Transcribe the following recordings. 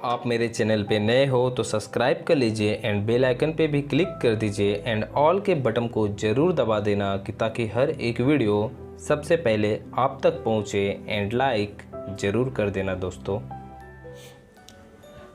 आप मेरे चैनल पे नए हो तो सब्सक्राइब कर लीजिए एंड बेल आइकन पे भी क्लिक कर दीजिए एंड ऑल के बटन को ज़रूर दबा देना कि ताकि हर एक वीडियो सबसे पहले आप तक पहुंचे एंड लाइक ज़रूर कर देना दोस्तों।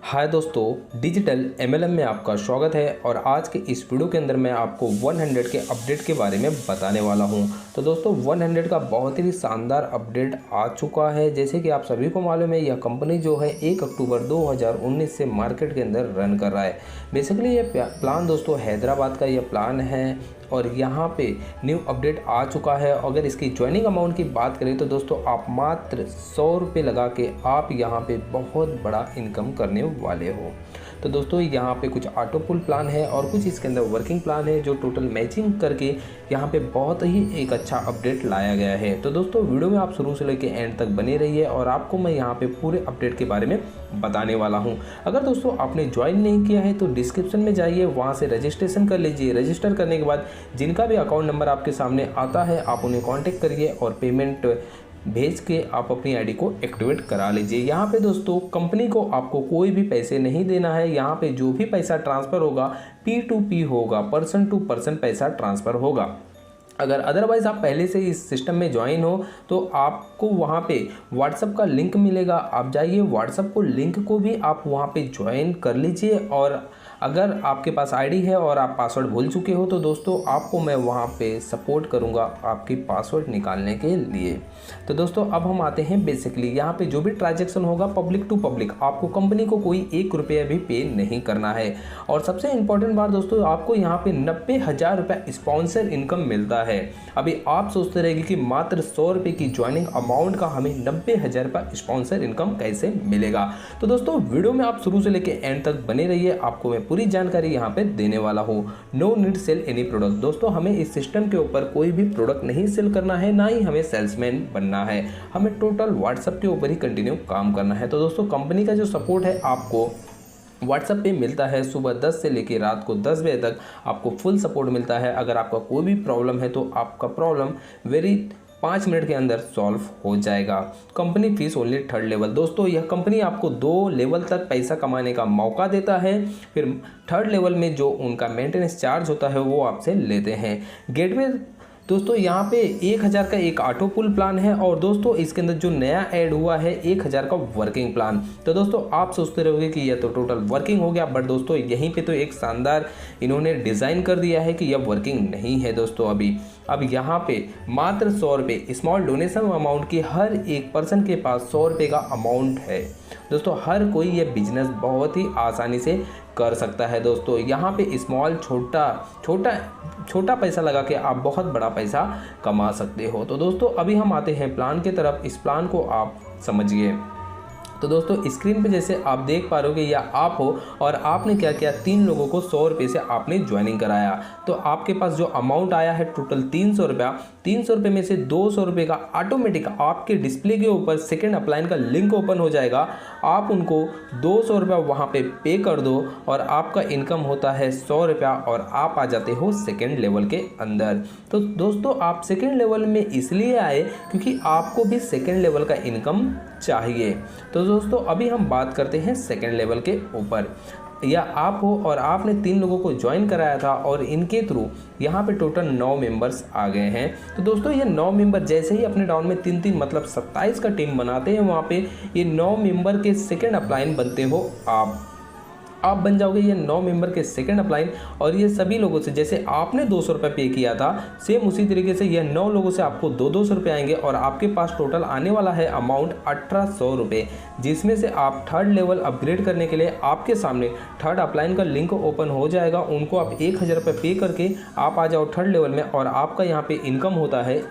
हाय दोस्तों, डिजिटल एमएलएम में आपका स्वागत है और आज के इस वीडियो के अंदर मैं आपको 100 के अपडेट के बारे में बताने वाला हूं। तो दोस्तों 100 का बहुत ही शानदार अपडेट आ चुका है। जैसे कि आप सभी को मालूम है, यह कंपनी जो है 1 अक्टूबर 2019 से मार्केट के अंदर रन कर रहा है। बेसिकली ये प्लान दोस्तों हैदराबाद का यह प्लान है और यहाँ पे न्यू अपडेट आ चुका है। अगर इसकी ज्वाइनिंग अमाउंट की बात करें तो दोस्तों आप मात्र 100 रुपये लगा के आप यहाँ पे बहुत बड़ा इनकम करने वाले हो। तो दोस्तों यहाँ पे कुछ ऑटो पुल प्लान है और कुछ इसके अंदर वर्किंग प्लान है जो टोटल मैचिंग करके यहाँ पे बहुत ही एक अच्छा अपडेट लाया गया है। तो दोस्तों वीडियो में आप शुरू से लेकर एंड तक बने रहिए और आपको मैं यहाँ पे पूरे अपडेट के बारे में बताने वाला हूँ। अगर दोस्तों आपने ज्वाइन नहीं किया है तो डिस्क्रिप्शन में जाइए, वहाँ से रजिस्ट्रेशन कर लीजिए। रजिस्टर करने के बाद जिनका भी अकाउंट नंबर आपके सामने आता है आप उन्हें कॉन्टेक्ट करिए और पेमेंट भेज के आप अपनी आईडी को एक्टिवेट करा लीजिए। यहाँ पे दोस्तों कंपनी को आपको कोई भी पैसे नहीं देना है। यहाँ पे जो भी पैसा ट्रांसफ़र होगा P2P होगा, पर्सन टू पर्सन पैसा ट्रांसफ़र होगा। अगर अदरवाइज़ आप पहले से इस सिस्टम में ज्वाइन हो तो आपको वहाँ पे व्हाट्सअप का लिंक मिलेगा। आप जाइए व्हाट्सअप को लिंक को भी आप वहाँ पे ज्वाइन कर लीजिए और अगर आपके पास आईडी है और आप पासवर्ड भूल चुके हो तो दोस्तों आपको मैं वहाँ पे सपोर्ट करूँगा आपकी पासवर्ड निकालने के लिए। तो दोस्तों अब हम आते हैं बेसिकली यहाँ पे जो भी ट्रांजैक्शन होगा पब्लिक टू पब्लिक, आपको कंपनी को कोई 1 रुपया भी पे नहीं करना है। और सबसे इम्पोर्टेंट बात दोस्तों, आपको यहाँ पे 90,000 रुपये स्पॉन्सर इनकम मिलता है। अभी आप सोचते रहेंगे कि मात्र 100 रुपये की ज्वाइनिंग अमाउंट का हमें 90,000 रुपये स्पॉन्सर इनकम कैसे मिलेगा। तो दोस्तों वीडियो में आप शुरू से लेकर एंड तक बने रहिए, आपको मैं पूरी जानकारी यहाँ पे देने वाला हूँ। No need sell any product. दोस्तों हमें इस सिस्टम के ऊपर कोई भी प्रोडक्ट नहीं सेल करना है, ना ही हमें सेल्समैन बनना है। हमें टोटल व्हाट्सएप के ऊपर ही कंटिन्यू काम करना है। तो दोस्तों कंपनी का जो सपोर्ट है आपको व्हाट्सएप पे मिलता है। सुबह 10 से लेकर रात को 10 बजे तक आपको फुल सपोर्ट मिलता है। अगर आपका कोई भी प्रॉब्लम है तो आपका प्रॉब्लम 5 मिनट के अंदर सॉल्व हो जाएगा। Company fees only 3rd level. दोस्तों यह कंपनी आपको 2 लेवल तक पैसा कमाने का मौका देता है। फिर 3rd लेवल में जो उनका मेंटेनेंस चार्ज होता है वो आपसे लेते हैं। गेटवे दोस्तों यहाँ पे 1000 का एक ऑटो पुल प्लान है और दोस्तों इसके अंदर जो नया ऐड हुआ है 1000 का वर्किंग प्लान। तो दोस्तों आप सोचते रहोगे कि यह तो टोटल वर्किंग हो गया, बट दोस्तों यहीं पे तो एक शानदार इन्होंने डिज़ाइन कर दिया है कि यह वर्किंग नहीं है दोस्तों। अब यहाँ पे मात्र 100 रुपये स्मॉल डोनेशन अमाउंट की हर एक पर्सन के पास 100 रुपये का अमाउंट है। दोस्तों हर कोई ये बिजनेस बहुत ही आसानी से कर सकता है। दोस्तों यहाँ पे स्मॉल छोटा पैसा लगा के आप बहुत बड़ा पैसा कमा सकते हो। तो दोस्तों अभी हम आते हैं प्लान की तरफ। इस प्लान को आप समझिए। तो दोस्तों स्क्रीन पे जैसे आप देख पा रहे हो कि या आप हो और आपने क्या किया, 3 लोगों को 100 रुपये से आपने ज्वाइनिंग कराया। तो आपके पास जो अमाउंट आया है टोटल 300 रुपया। 300 रुपये में से 200 रुपये का ऑटोमेटिक आपके डिस्प्ले के ऊपर सेकंड अपलाइन का लिंक ओपन हो जाएगा। आप उनको 200 रुपया वहाँ पे कर दो और आपका इनकम होता है 100 रुपया और आप आ जाते हो सेकेंड लेवल के अंदर। तो दोस्तों आप सेकेंड लेवल में इसलिए आए क्योंकि आपको भी सेकेंड लेवल का इनकम चाहिए। तो दोस्तों अभी हम बात करते हैं सेकेंड लेवल के ऊपर। या आप हो और आपने 3 लोगों को ज्वाइन कराया था और इनके थ्रू यहाँ पे टोटल 9 मेंबर्स आ गए हैं। तो दोस्तों ये 9 मेंबर जैसे ही अपने डाउन में 3-3 मतलब 27 का टीम बनाते हैं, वहाँ पे ये 9 मेंबर के सेकेंड अपलाइन बनते हो आप बन जाओगे ये 9 मेंबर के सेकंड अपलाइन। और ये सभी लोगों से जैसे आपने 200 रुपये पे किया था सेम उसी तरीके से ये 9 लोगों से आपको 200 रुपये आएंगे और आपके पास टोटल आने वाला है अमाउंट 1800 रुपये, जिसमें से आप 3rd लेवल अपग्रेड करने के लिए आपके सामने 3rd अपलाइन का लिंक ओपन हो जाएगा। उनको आप 1000 रुपये पे करके आप आ जाओ 3rd लेवल में और आपका यहाँ पे इनकम होता है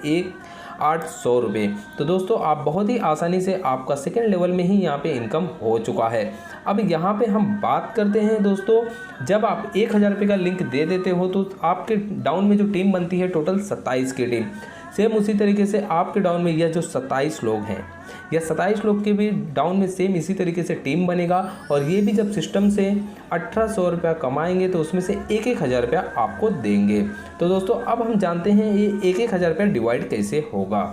800 रुपये। तो दोस्तों आप बहुत ही आसानी से आपका सेकेंड लेवल में ही यहाँ पे इनकम हो चुका है। अब यहाँ पे हम बात करते हैं दोस्तों, जब आप 1000 रुपये का लिंक दे देते हो तो आपके डाउन में जो टीम बनती है टोटल 27 की टीम। सेम उसी तरीके से आपके डाउन में यह जो 27 लोग हैं, यह 27 लोग के भी डाउन में सेम इसी तरीके से टीम बनेगा और ये भी जब सिस्टम से 1800 रुपया कमाएंगे तो उसमें से 1-1 हज़ार रुपया आपको देंगे। तो दोस्तों अब हम जानते हैं ये 1-1 हज़ार रुपया डिवाइड कैसे होगा।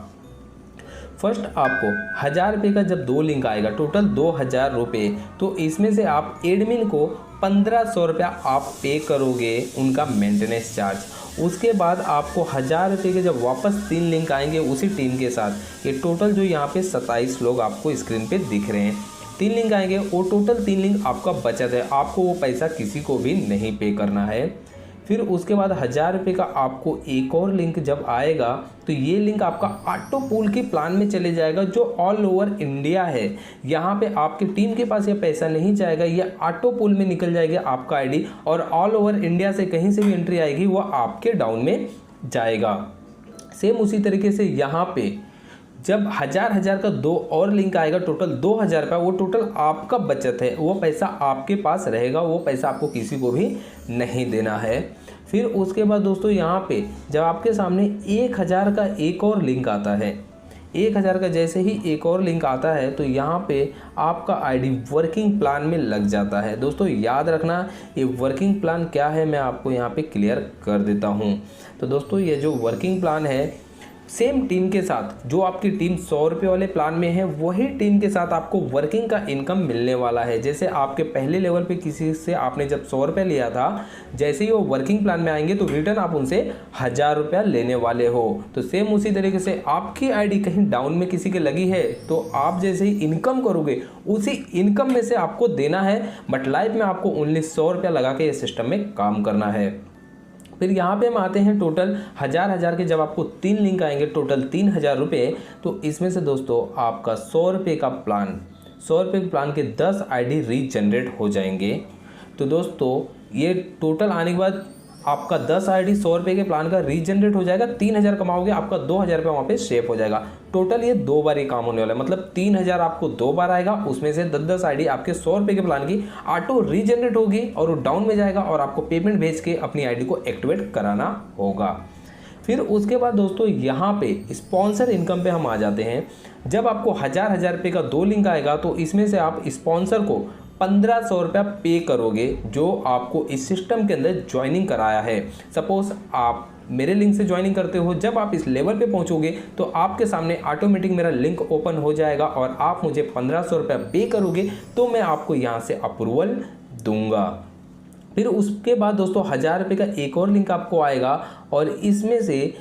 फर्स्ट आपको 1000 रुपये का जब 2 लिंक आएगा, टोटल 2000 रुपये, तो इसमें से आप एडमिन को 1500 रुपया आप पे करोगे उनका मेंटेनेंस चार्ज। उसके बाद आपको 1000 रुपये के जब वापस 3 लिंक आएंगे उसी टीम के साथ, ये टोटल जो यहाँ पे 27 लोग आपको स्क्रीन पे दिख रहे हैं, 3 लिंक आएंगे, वो टोटल 3 लिंक आपका बचत है, आपको वो पैसा किसी को भी नहीं पे करना है। फिर उसके बाद 1000 रुपये का आपको एक और लिंक जब आएगा, तो ये लिंक आपका ऑटो पूल के प्लान में चले जाएगा जो ऑल ओवर इंडिया है। यहाँ पे आपकी टीम के पास ये पैसा नहीं जाएगा, ये ऑटो पूल में निकल जाएगा आपका आईडी, और ऑल ओवर इंडिया से कहीं से भी एंट्री आएगी वो आपके डाउन में जाएगा। सेम उसी तरीके से यहाँ पे जब 1000 का 2 और लिंक आएगा, टोटल 2000 रुपये, वो टोटल आपका बचत है, वो पैसा आपके पास रहेगा, वो पैसा आपको किसी को भी नहीं देना है। फिर उसके बाद दोस्तों यहाँ पे जब आपके सामने 1000 का एक और लिंक आता है, 1000 का जैसे ही एक और लिंक आता है, तो यहाँ पे आपका आईडी वर्किंग प्लान में लग जाता है। दोस्तों याद रखना, ये वर्किंग प्लान क्या है मैं आपको यहाँ पे क्लियर कर देता हूँ। तो दोस्तों ये जो वर्किंग प्लान है, सेम टीम के साथ, जो आपकी टीम 100 रुपये वाले प्लान में है, वही टीम के साथ आपको वर्किंग का इनकम मिलने वाला है। जैसे आपके पहले लेवल पे किसी से आपने जब 100 रुपये लिया था, जैसे ही वो वर्किंग प्लान में आएंगे तो रिटर्न आप उनसे 1000 रुपया लेने वाले हो। तो सेम उसी तरीके से आपकी आईडी कहीं डाउन में किसी के लगी है, तो आप जैसे ही इनकम करोगे उसी इनकम में से आपको देना है, बट लाइफ में आपको ओनली 100 रुपया लगा के इस सिस्टम में काम करना है। फिर यहाँ पे हम आते हैं टोटल 1000 के जब आपको 3 लिंक आएंगे, टोटल 3000 रुपये, तो इसमें से दोस्तों आपका 100 रुपये का प्लान, 100 रुपये के प्लान के 10 आईडी रीजनरेट हो जाएंगे। तो दोस्तों ये टोटल आने के बाद आपका 10 आईडी 100 रुपये के प्लान का रीजनरेट हो जाएगा, 3000 कमाओगे, आपका 2000 रुपये वहाँ पे सेव हो जाएगा। टोटल ये 2 बार ही काम होने वाला है, मतलब 3000 आपको 2 बार आएगा, उसमें से 10 आईडी आपके 100 रुपये के प्लान की ऑटो रीजनरेट होगी और वो डाउन में जाएगा और आपको पेमेंट भेज के अपनी आईडी को एक्टिवेट कराना होगा। फिर उसके बाद दोस्तों यहाँ पे स्पॉन्सर इनकम पे हम आ जाते हैं। जब आपको 1000 रुपये का 2 लिंक आएगा, तो इसमें से आप स्पॉन्सर को 1500 रुपया पे करोगे, जो आपको इस सिस्टम के अंदर ज्वाइनिंग कराया है। सपोज आप मेरे लिंक से ज्वाइनिंग करते हो, जब आप इस लेवल पे पहुंचोगे तो आपके सामने ऑटोमेटिक मेरा लिंक ओपन हो जाएगा और आप मुझे 1500 रुपया पे करोगे, तो मैं आपको यहाँ से अप्रूवल दूंगा। फिर उसके बाद दोस्तों 1000 रुपये का एक और लिंक आपको आएगा, और इसमें से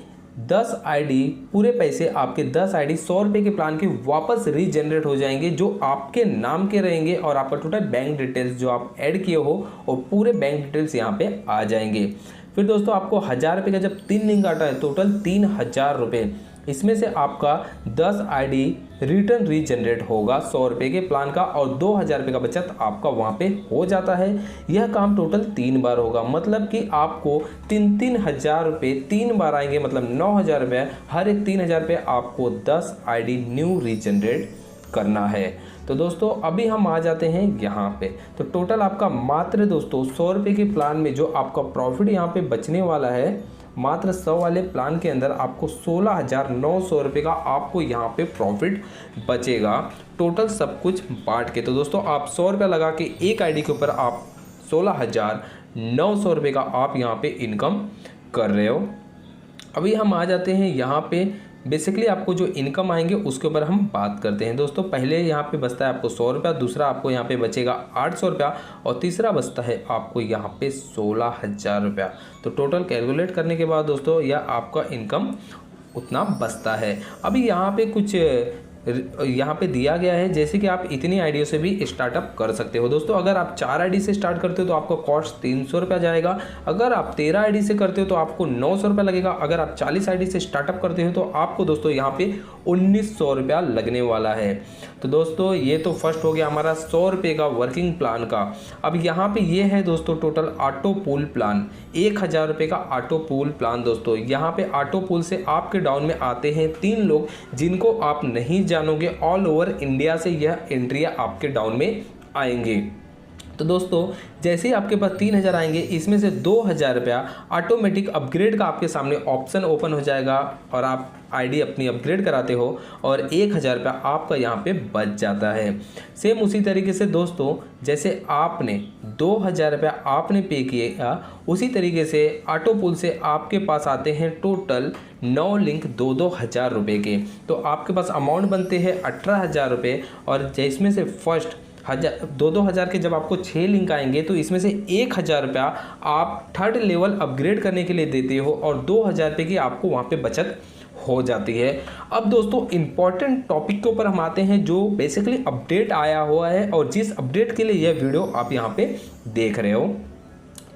10 आईडी पूरे पैसे आपके 10 आईडी 100 रुपये के प्लान के वापस रीजनरेट हो जाएंगे, जो आपके नाम के रहेंगे, और आपका टोटल बैंक डिटेल्स जो आप ऐड किए हो और पूरे बैंक डिटेल्स यहाँ पे आ जाएंगे। फिर दोस्तों आपको 1000 रुपये का जब 3 लिंक आता है, टोटल 3000 रुपये, इसमें से आपका 10 आईडी रिटर्न रीजनरेट होगा 100 रुपये के प्लान का, और 2000 रुपये का बचत आपका वहाँ पे हो जाता है। यह काम टोटल 3 बार होगा, मतलब कि आपको 3000 रुपये 3 बार आएंगे, मतलब 9000 रुपये, हर एक 3000 रुपये आपको 10 आईडी न्यू रीजनरेट करना है। तो दोस्तों अभी हम आ जाते हैं यहाँ पे, तो टोटल आपका मात्र दोस्तों 100 रुपये के प्लान में जो आपका प्रॉफिट यहाँ पे बचने वाला है, मात्र 100 वाले प्लान के अंदर आपको 16,900 रुपये का आपको यहाँ पे प्रॉफिट बचेगा, टोटल सब कुछ बांट के। तो दोस्तों आप 100 रुपये लगा के एक आईडी के ऊपर आप 16,900 रुपये का आप यहाँ पे इनकम कर रहे हो। अभी हम आ जाते हैं यहाँ पे, बेसिकली आपको जो इनकम आएंगे उसके ऊपर हम बात करते हैं। दोस्तों पहले यहाँ पे बचता है आपको 100 रुपया, दूसरा आपको यहाँ पे बचेगा 800 रुपया, और तीसरा बचता है आपको यहाँ पे 16,000 रुपया। तो टोटल कैलकुलेट करने के बाद दोस्तों यह आपका इनकम उतना बचता है। अभी यहाँ पे कुछ यहाँ पे दिया गया है, जैसे कि आप इतनी आईडियों से भी स्टार्टअप कर सकते हो। दोस्तों अगर आप 4 आईडी से स्टार्ट करते हो तो आपका कॉस्ट 300 रुपया जाएगा, अगर आप 13 आईडी से करते हो तो आपको 900 रुपया लगेगा, अगर आप 40 आईडी से स्टार्टअप करते हो तो आपको दोस्तों यहाँ पे 1900 रुपया लगने वाला है। तो दोस्तों ये तो फर्स्ट हो गया हमारा 100 रुपये का वर्किंग प्लान का। अब यहाँ पे ये है दोस्तों टोटल ऑटो पूल प्लान, 1000 रुपये का ऑटो पूल प्लान। दोस्तों यहाँ पे ऑटो पूल से आपके डाउन में आते हैं 3 लोग जिनको आप नहीं जानोगे, ऑल ओवर इंडिया से यह एंट्रियाँ आपके डाउन में आएंगे। तो दोस्तों जैसे ही आपके पास 3000 आएंगे, इसमें से 2000 रुपया ऑटोमेटिक अपग्रेड का आपके सामने ऑप्शन ओपन हो जाएगा और आप आईडी अपनी अपग्रेड कराते हो और 1000 रुपया आपका यहाँ पे बच जाता है। सेम उसी तरीके से दोस्तों जैसे आपने 2000 रुपया आपने पे किया, उसी तरीके से ऑटो पुल से आपके पास आते हैं टोटल 9 लिंक 2-2 हज़ार रुपये के। तो आपके पास अमाउंट बनते हैं 18,000 रुपये और जिसमें से फर्स्ट 2-2 हज़ार के जब आपको 6 लिंक आएंगे तो इसमें से 1000 रुपया आप थर्ड लेवल अपग्रेड करने के लिए देते हो और 2000 रुपये की आपको वहाँ पे बचत हो जाती है। अब दोस्तों इंपॉर्टेंट टॉपिक के ऊपर हम आते हैं जो बेसिकली अपडेट आया हुआ है और जिस अपडेट के लिए यह वीडियो आप यहाँ पे देख रहे हो।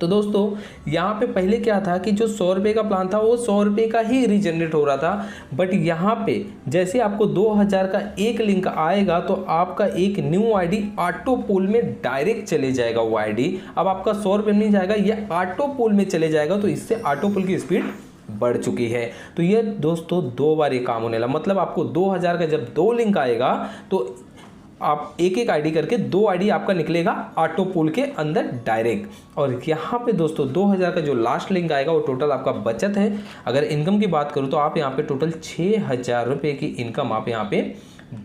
तो दोस्तों यहाँ पे पहले क्या था कि जो 100 रुपये का प्लान था वो 100 रुपये का ही रीजनरेट हो रहा था, बट यहाँ पे जैसे आपको 2000 का एक लिंक आएगा तो आपका एक न्यू आईडी ऑटो पुल में डायरेक्ट चले जाएगा। वो आईडी अब आपका 100 रुपये में नहीं जाएगा, ये ऑटो पुल में चले जाएगा। तो इससे ऑटो पुल की स्पीड बढ़ चुकी है। तो ये दोस्तों 2 बार ये काम होने लगा, मतलब आपको 2000 का जब 2 लिंक आएगा तो आप एक आईडी करके 2 आईडी आपका निकलेगा ऑटो पुल के अंदर डायरेक्ट। और यहाँ पे दोस्तों 2000 का जो लास्ट लिंक आएगा वो टोटल आपका बचत है। अगर इनकम की बात करूँ तो आप यहाँ पे टोटल 6000 रुपये की इनकम आप यहाँ पे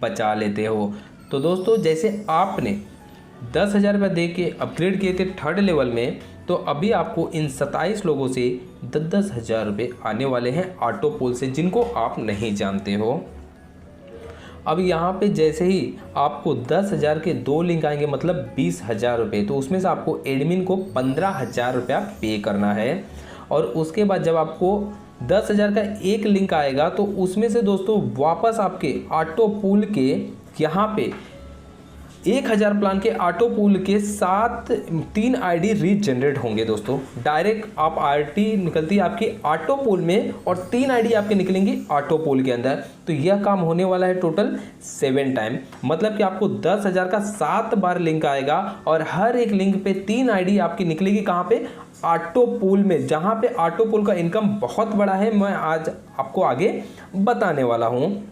बचा लेते हो। तो दोस्तों जैसे आपने 10,000 रुपये दे के अपग्रेड किए थे थर्ड लेवल में, तो अभी आपको इन 27 लोगों से 10-10 हज़ार रुपये आने वाले हैं ऑटो पुल से, जिनको आप नहीं जानते हो। अब यहाँ पे जैसे ही आपको 10,000 के 2 लिंक आएंगे मतलब 20,000 रुपये, तो उसमें से आपको एडमिन को 15,000 रुपया पे करना है। और उसके बाद जब आपको 10,000 का एक लिंक आएगा तो उसमें से दोस्तों वापस आपके ऑटो पुल के यहाँ पे 1000 प्लान के ऑटो पुल के साथ 3 आईडी रीजनरेट होंगे। दोस्तों डायरेक्ट आप आईडी निकलती है आपकी ऑटो पुल में और 3 आईडी आपके निकलेंगी ऑटो पुल के अंदर। तो यह काम होने वाला है टोटल 7 टाइम, मतलब कि आपको 10,000 का 7 बार लिंक आएगा और हर एक लिंक पे 3 आईडी आपकी निकलेगी। कहाँ पे? ऑटो पुल में, जहाँ पे ऑटो पुल का इनकम बहुत बड़ा है, मैं आज आपको आगे बताने वाला हूँ।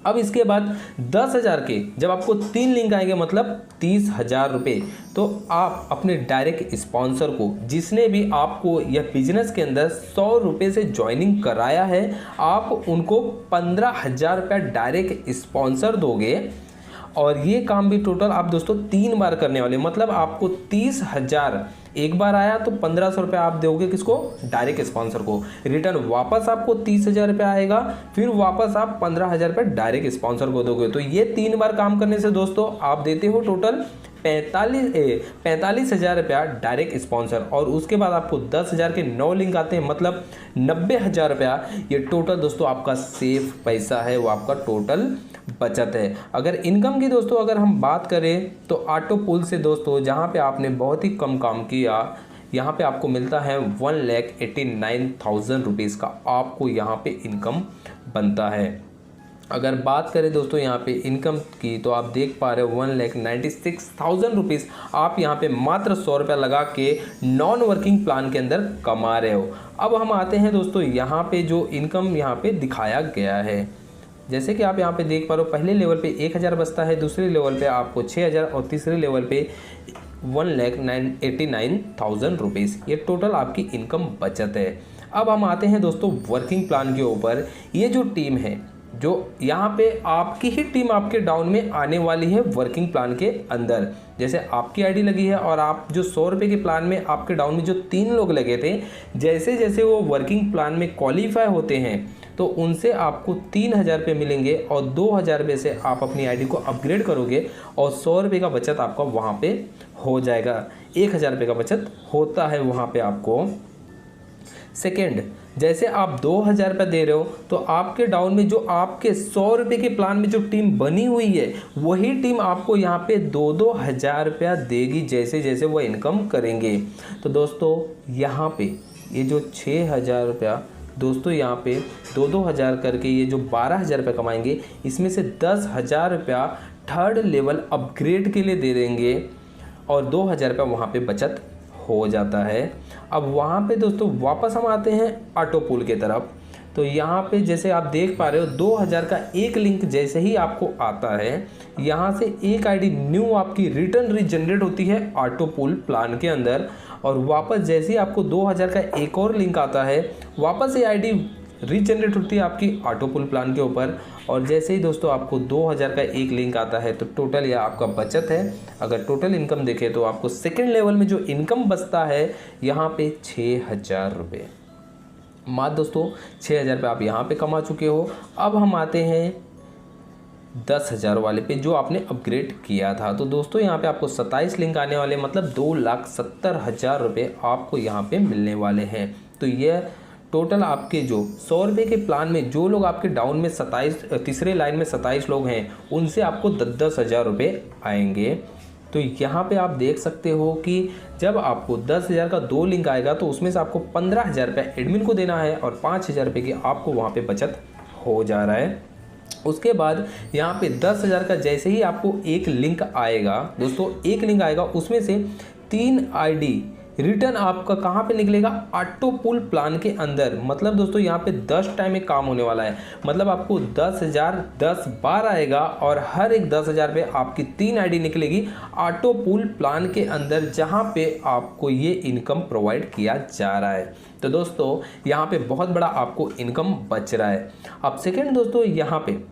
अब इसके बाद 10,000 के जब आपको 3 लिंक आएंगे मतलब 30,000 रुपये, तो आप अपने डायरेक्ट स्पॉन्सर को, जिसने भी आपको यह बिजनेस के अंदर 100 रुपये से ज्वाइनिंग कराया है, आप उनको 15,000 रुपया डायरेक्ट स्पॉन्सर दोगे। और ये काम भी टोटल आप दोस्तों 3 बार करने वाले, मतलब आपको 30,000 एक बार आया तो 1500 रुपये आप दोगे किसको? डायरेक्ट स्पॉन्सर को। रिटर्न वापस आपको 30,000 रुपये आएगा, फिर वापस आप 15,000 रुपये डायरेक्ट स्पॉन्सर को दोगे। तो ये 3 बार काम करने से दोस्तों आप देते हो टोटल 45,000 रुपया डायरेक्ट स्पॉन्सर। और उसके बाद आपको 10,000 के 9 लिंक आते हैं, मतलब 90,000 रुपया। ये टोटल दोस्तों आपका सेफ पैसा है, वो आपका टोटल बचत है। अगर इनकम की दोस्तों अगर हम बात करें तो ऑटो पुल से दोस्तों जहाँ पे आपने बहुत ही कम काम किया, यहाँ पे आपको मिलता है 1,89,000 रुपीज़ का आपको यहाँ पे इनकम बनता है। अगर बात करें दोस्तों यहाँ पे इनकम की तो आप देख पा रहे हो 1,96,000 रुपीज़ आप यहाँ पे मात्र 100 रुपया लगा के नॉन वर्किंग प्लान के अंदर कमा रहे हो। अब हम आते हैं दोस्तों यहाँ पे जो इनकम यहाँ पे दिखाया गया है, जैसे कि आप यहाँ पे देख पा रहे हो पहले लेवल पे 1,000 बचता है, दूसरे लेवल पे आपको 6,000 और तीसरे लेवल पे 1,89,000 रुपीज़। ये टोटल आपकी इनकम बचत है। अब हम आते हैं दोस्तों वर्किंग प्लान के ऊपर। ये जो टीम है, जो यहाँ पे आपकी ही टीम आपके डाउन में आने वाली है वर्किंग प्लान के अंदर। जैसे आपकी आईडी लगी है और आप जो 100 रुपये के प्लान में आपके डाउन में जो 3 लोग लगे थे, जैसे जैसे वो वर्किंग प्लान में क्वालिफाई होते हैं तो उनसे आपको 3,000 रुपये मिलेंगे और 2,000 रुपये से आप अपनी आईडी को अपग्रेड करोगे और 100 रुपये का बचत आपका वहाँ पे हो जाएगा। 1,000 रुपये का बचत होता है वहाँ पे आपको। सेकेंड, जैसे आप 2,000 रुपये दे रहे हो तो आपके डाउन में जो आपके 100 रुपये के प्लान में जो टीम बनी हुई है, वही टीम आपको यहाँ पे 2-2 हज़ार रुपया देगी जैसे जैसे वो इनकम करेंगे। तो दोस्तों यहाँ पे ये जो 6,000 रुपया दोस्तों यहाँ पे 2-2 हज़ार करके ये जो 12,000 रुपये कमाएंगे, इसमें से 10,000 रुपया थर्ड लेवल अपग्रेड के लिए दे देंगे और 2,000 रुपया वहाँ पे बचत हो जाता है। अब वहाँ पे दोस्तों वापस हम आते हैं ऑटो पुल के तरफ। तो यहाँ पे जैसे आप देख पा रहे हो 2000 का एक लिंक जैसे ही आपको आता है, यहाँ से एक आईडी न्यू आपकी रिटर्न रीजनरेट होती है ऑटो पुल प्लान के अंदर, और वापस जैसे ही आपको 2000 का एक और लिंक आता है, वापस ये आईडी रीजनरेट होती है आपकी ऑटो पुल प्लान के ऊपर। और जैसे ही दोस्तों आपको 2000 का एक लिंक आता है तो टोटल यह आपका बचत है। अगर टोटल इनकम देखें तो आपको सेकेंड लेवल में जो इनकम बचता है यहाँ पे 6000 रुपये। मात्र दोस्तों 6000 रुपये आप यहाँ पे कमा चुके हो। अब हम आते हैं 10,000 वाले पे जो आपने अपग्रेड किया था। तो दोस्तों यहाँ पे आपको 27 लिंक आने वाले, मतलब 2,70,000 रुपये आपको यहाँ पे मिलने वाले हैं। तो यह टोटल आपके जो 100 रुपये के प्लान में जो लोग आपके डाउन में 27 तीसरे लाइन में 27 लोग हैं, उनसे आपको 10,000 रुपये आएंगे। तो यहाँ पे आप देख सकते हो कि जब आपको 10,000 का 2 लिंक आएगा तो उसमें से आपको 15,000 रुपये एडमिन को देना है और 5,000 रुपये की आपको वहाँ पे बचत हो जा रहा है। उसके बाद यहाँ पे 10,000 का जैसे ही आपको एक लिंक आएगा दोस्तों, एक लिंक आएगा उसमें से 3 आईडी रिटर्न आपका कहाँ पे निकलेगा, ऑटो पुल प्लान के अंदर। मतलब दोस्तों यहाँ पे 10 टाइम एक काम होने वाला है, मतलब आपको 10,000 10 बार आएगा और हर एक 10,000 पे आपकी 3 आईडी निकलेगी ऑटो पुल प्लान के अंदर, जहाँ पे आपको ये इनकम प्रोवाइड किया जा रहा है। तो दोस्तों यहाँ पे बहुत बड़ा आपको इनकम बच रहा है। अब सेकेंड दोस्तों यहाँ पे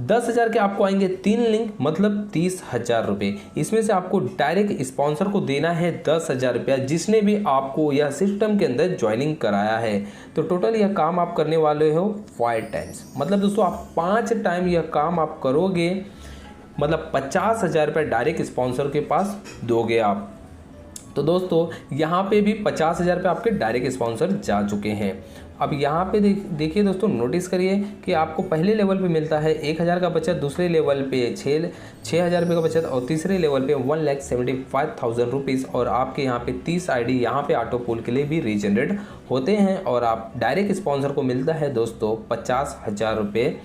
10,000 के आपको आएंगे 3 लिंक, मतलब 30,000 रुपये। इसमें से आपको डायरेक्ट स्पॉन्सर को देना है 10,000 रुपया, जिसने भी आपको यह सिस्टम के अंदर ज्वाइनिंग कराया है। तो टोटल यह काम आप करने वाले हो 5 टाइम्स, मतलब दोस्तों आप 5 टाइम यह काम आप करोगे, मतलब 50,000 रुपये डायरेक्ट स्पॉन्सर के पास दोगे आप। तो दोस्तों यहाँ पे भी 50,000 रुपये आपके डायरेक्ट स्पॉन्सर जा चुके हैं। अब यहाँ पे देखिए दोस्तों, नोटिस करिए कि आपको पहले लेवल पे मिलता है 1,000 का बचत, दूसरे लेवल पे 6,000 रुपये का बचत और तीसरे लेवल पे 1,75,000 रुपीज़। और आपके यहाँ पे 30 आईडी यहाँ पे ऑटो पुल के लिए भी रीजनरेट होते हैं और आप डायरेक्ट स्पॉन्सर को मिलता है दोस्तों 50,000 रुपये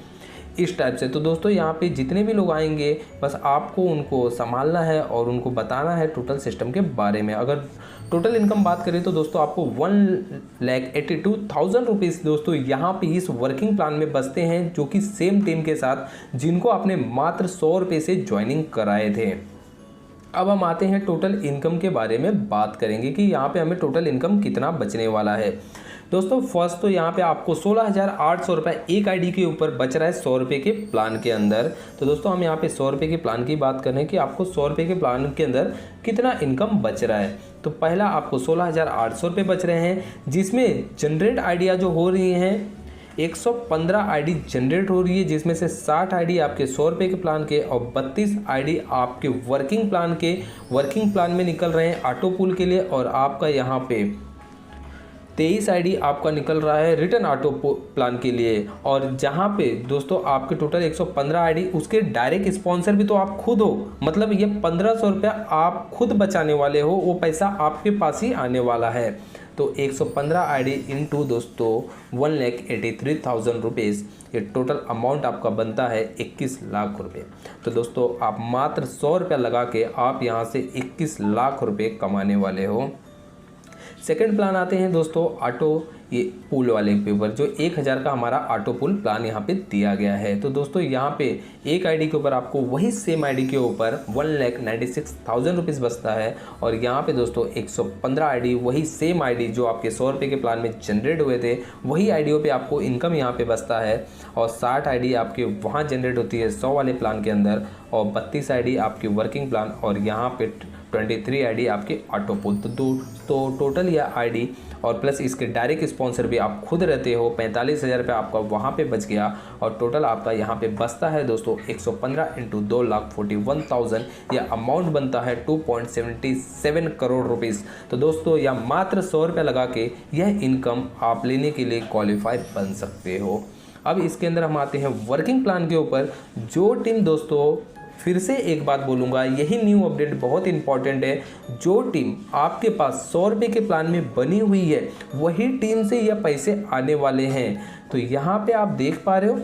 इस टाइप से। तो दोस्तों यहाँ पे जितने भी लोग आएंगे बस आपको उनको संभालना है और उनको बताना है टोटल सिस्टम के बारे में। अगर टोटल इनकम बात करें तो दोस्तों आपको 1,82,000 रुपीज़ दोस्तों यहाँ पे इस वर्किंग प्लान में बचते हैं, जो कि सेम टीम के साथ जिनको आपने मात्र 100 रुपये से ज्वाइनिंग कराए थे। अब हम आते हैं टोटल इनकम के बारे में बात करेंगे कि यहाँ पे हमें टोटल इनकम कितना बचने वाला है। दोस्तों फर्स्ट तो यहाँ पे आपको 16,800 रुपये एक आईडी के ऊपर बच रहा है 100 रुपये के प्लान के अंदर। तो दोस्तों हम यहाँ पे 100 रुपये के प्लान की बात कर रहे हैं कि आपको 100 रुपये के प्लान के अंदर कितना इनकम बच रहा है। तो पहला आपको 16,800 रुपये बच रहे हैं, जिसमें जनरेट आइडिया जो हो रही हैं 115 आईडी जनरेट हो रही है, जिसमें से 60 आईडी आपके 100 रुपये के प्लान के और 32 आईडी आपके वर्किंग प्लान में निकल रहे हैं ऑटो पुल के लिए। और आपका यहाँ पे 23 आईडी आपका निकल रहा है रिटर्न ऑटो प्लान के लिए। और जहाँ पे दोस्तों आपके टोटल 115 आईडी, उसके डायरेक्ट स्पॉन्सर भी तो आप खुद हो, मतलब ये 1,500 रुपया आप खुद बचाने वाले हो, वो पैसा आपके पास ही आने वाला है। तो 115 आईडी इंटू दोस्तों 1,83,000 रुपीज़, ये टोटल अमाउंट आपका बनता है 21 लाख रुपये। तो दोस्तों आप मात्र 100 रुपया लगा के आप यहाँ से 21 लाख रुपये कमाने वाले हो। सेकंड प्लान आते हैं दोस्तों ऑटो ये पुल वाले के ऊपर, जो 1,000 का हमारा ऑटो पुल प्लान यहाँ पे दिया गया है। तो दोस्तों यहाँ पे एक आईडी के ऊपर आपको वही सेम आईडी के ऊपर 1,96,000 रुपीज़ बचता है। और यहाँ पे दोस्तों 115 आईडी, वही सेम आईडी जो आपके 100 रुपये के प्लान में जनरेट हुए थे, वही आईडियों पे आपको इनकम यहाँ पे बचता है। और 60 आईडी आपके वहाँ जनरेट होती है 100 वाले प्लान के अंदर, और 32 आईडी आपकी वर्किंग प्लान, और यहाँ पे 23 आईडी आपके ऑटो पुल। तो टोटल यह आईडी और प्लस इसके डायरेक्ट स्पॉन्सर भी आप खुद रहते हो, 45,000 रुपये आपका वहाँ पे बच गया। और टोटल आपका यहाँ पे बचता है दोस्तों 115 इंटू 2,41,000, यह अमाउंट बनता है 2.77 करोड़ रुपीज़। तो दोस्तों यह मात्र 100 रुपये लगा के यह इनकम आप लेने के लिए क्वालिफाई बन सकते हो। अब इसके अंदर हम आते हैं वर्किंग प्लान के ऊपर। जो टीम दोस्तों, फिर से एक बात बोलूँगा, यही न्यू अपडेट बहुत इंपॉर्टेंट है, जो टीम आपके पास 100 रुपये के प्लान में बनी हुई है वही टीम से यह पैसे आने वाले हैं। तो यहाँ पे आप देख पा रहे हो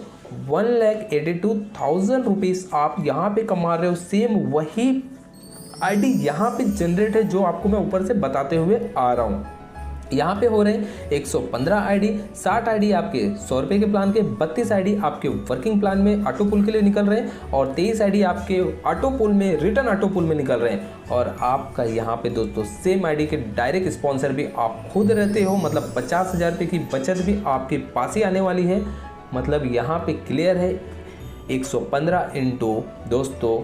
1,82,000 रुपीज़ आप यहाँ पे कमा रहे हो। सेम वही आईडी यहाँ पे जनरेट है जो आपको मैं ऊपर से बताते हुए आ रहा हूँ। यहाँ पे हो रहे हैं 115 आईडी, 60 आईडी आपके 100 रुपये के प्लान के, 32 आईडी आपके वर्किंग प्लान में ऑटो पुल के लिए निकल रहे हैं और 23 आईडी आपके ऑटो पुल में, रिटर्न ऑटो पुल में निकल रहे हैं। और आपका यहाँ पे दोस्तों सेम आईडी के डायरेक्ट स्पॉन्सर भी आप खुद रहते हो, मतलब 50,000 रुपये की बचत भी आपके पास ही आने वाली है। मतलब यहाँ पे क्लियर है 115 इंटू दोस्तों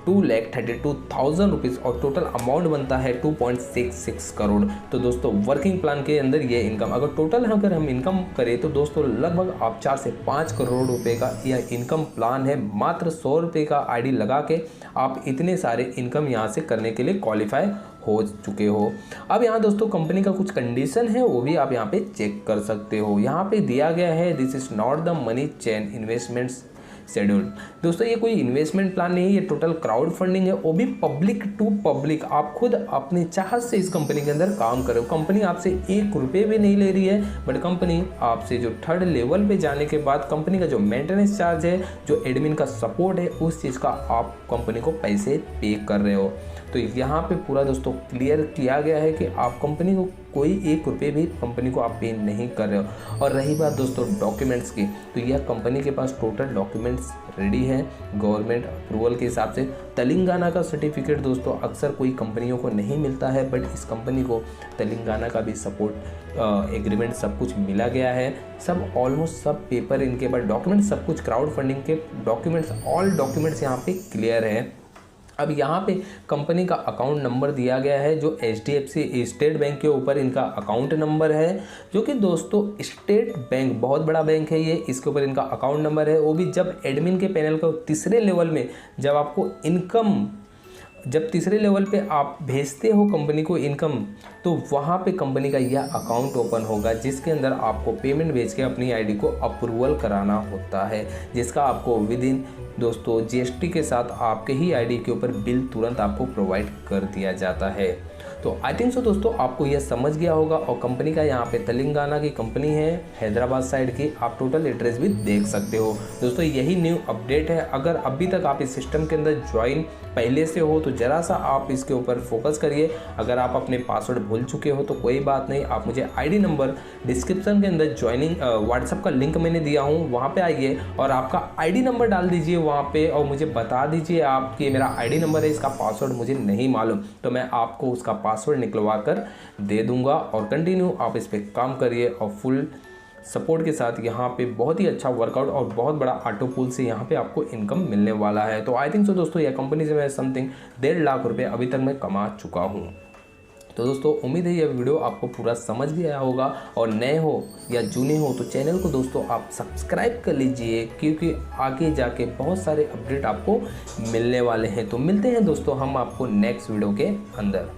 2,32,000 रुपीज़ और टोटल अमाउंट बनता है 2.66 करोड़। तो दोस्तों वर्किंग प्लान के अंदर ये इनकम अगर हम इनकम करें तो दोस्तों लगभग आप 4 से 5 करोड़ रुपए का यह इनकम प्लान है। मात्र 100 रुपये का आईडी लगा के आप इतने सारे इनकम यहाँ से करने के लिए क्वालिफाई हो चुके हो। अब यहाँ दोस्तों कंपनी का कुछ कंडीशन है, वो भी आप यहाँ पे चेक कर सकते हो। यहाँ पे दिया गया है this is not the money chain investments schedule. दोस्तों ये कोई इन्वेस्टमेंट प्लान नहीं है, ये टोटल क्राउड फंडिंग है, वो भी पब्लिक टू पब्लिक। आप खुद अपने चाहत से इस कंपनी के अंदर काम करो। कंपनी आपसे 1 रुपये भी नहीं ले रही है, बट कंपनी आपसे जो 3rd लेवल पे जाने के बाद कंपनी का जो मेंटेनेंस चार्ज है, जो एडमिन का सपोर्ट है, उस चीज़ का आप कंपनी को पैसे पे कर रहे हो। तो यहाँ पे पूरा दोस्तों क्लियर किया गया है कि आप कंपनी को कोई 1 रुपये भी कंपनी को आप पे नहीं कर रहे हो। और रही बात दोस्तों डॉक्यूमेंट्स की, तो यह कंपनी के पास टोटल डॉक्यूमेंट्स रेडी है गवर्नमेंट अप्रूवल के हिसाब से। तेलंगाना का सर्टिफिकेट दोस्तों अक्सर कोई कंपनियों को नहीं मिलता है, बट इस कंपनी को तेलंगाना का भी सपोर्ट एग्रीमेंट सब कुछ मिला गया है। सब ऑलमोस्ट सब पेपर इनके पास, डॉक्यूमेंट्स सब कुछ क्राउड फंडिंग के डॉक्यूमेंट्स, ऑल डॉक्यूमेंट्स यहाँ पे क्लियर है। अब यहाँ पे कंपनी का अकाउंट नंबर दिया गया है, जो HDFC स्टेट बैंक के ऊपर इनका अकाउंट नंबर है, जो कि दोस्तों स्टेट बैंक बहुत बड़ा बैंक है ये, इसके ऊपर इनका अकाउंट नंबर है। वो भी जब एडमिन के पैनल को 3रे लेवल में जब आपको इनकम, जब 3रे लेवल पे आप भेजते हो कंपनी को इनकम, तो वहाँ पे कंपनी का यह अकाउंट ओपन होगा, जिसके अंदर आपको पेमेंट भेज के अपनी आईडी को अप्रूवल कराना होता है, जिसका आपको विद इन दोस्तों GST के साथ आपके ही आईडी के ऊपर बिल तुरंत आपको प्रोवाइड कर दिया जाता है। तो आई थिंक सो दोस्तों आपको यह समझ गया होगा। और कंपनी का यहाँ पे तेलंगाना की कंपनी है, हैदराबाद साइड की, आप टोटल एड्रेस भी देख सकते हो। दोस्तों यही न्यू अपडेट है। अगर अभी तक आप इस सिस्टम के अंदर ज्वाइन पहले से हो तो ज़रा सा आप इसके ऊपर फोकस करिए। अगर आप अपने पासवर्ड भूल चुके हो तो कोई बात नहीं, आप मुझे आईडी नंबर डिस्क्रिप्शन के अंदर ज्वाइनिंग व्हाट्सअप का लिंक मैंने दिया हूँ, वहाँ पे आइए और आपका आईडी नंबर डाल दीजिए वहाँ पे और मुझे बता दीजिए आपकी मेरा आईडी नंबर है, इसका पासवर्ड मुझे नहीं मालूम, तो मैं आपको उसका पासवर्ड निकलवा कर दे दूंगा। और कंटिन्यू आप इस पर काम करिए और फुल सपोर्ट के साथ यहाँ पे बहुत ही अच्छा वर्कआउट और बहुत बड़ा ऑटो पूल से यहाँ पे आपको इनकम मिलने वाला है। तो आई थिंक सो दोस्तों यह कंपनी से मैं समथिंग 1.5 लाख रुपए अभी तक मैं कमा चुका हूँ। तो दोस्तों उम्मीद है यह वीडियो आपको पूरा समझ गया होगा, और नए हो या जूने हो तो चैनल को दोस्तों आप सब्सक्राइब कर लीजिए, क्योंकि आगे जाके बहुत सारे अपडेट आपको मिलने वाले हैं। तो मिलते हैं दोस्तों हम आपको नेक्स्ट वीडियो के अंदर।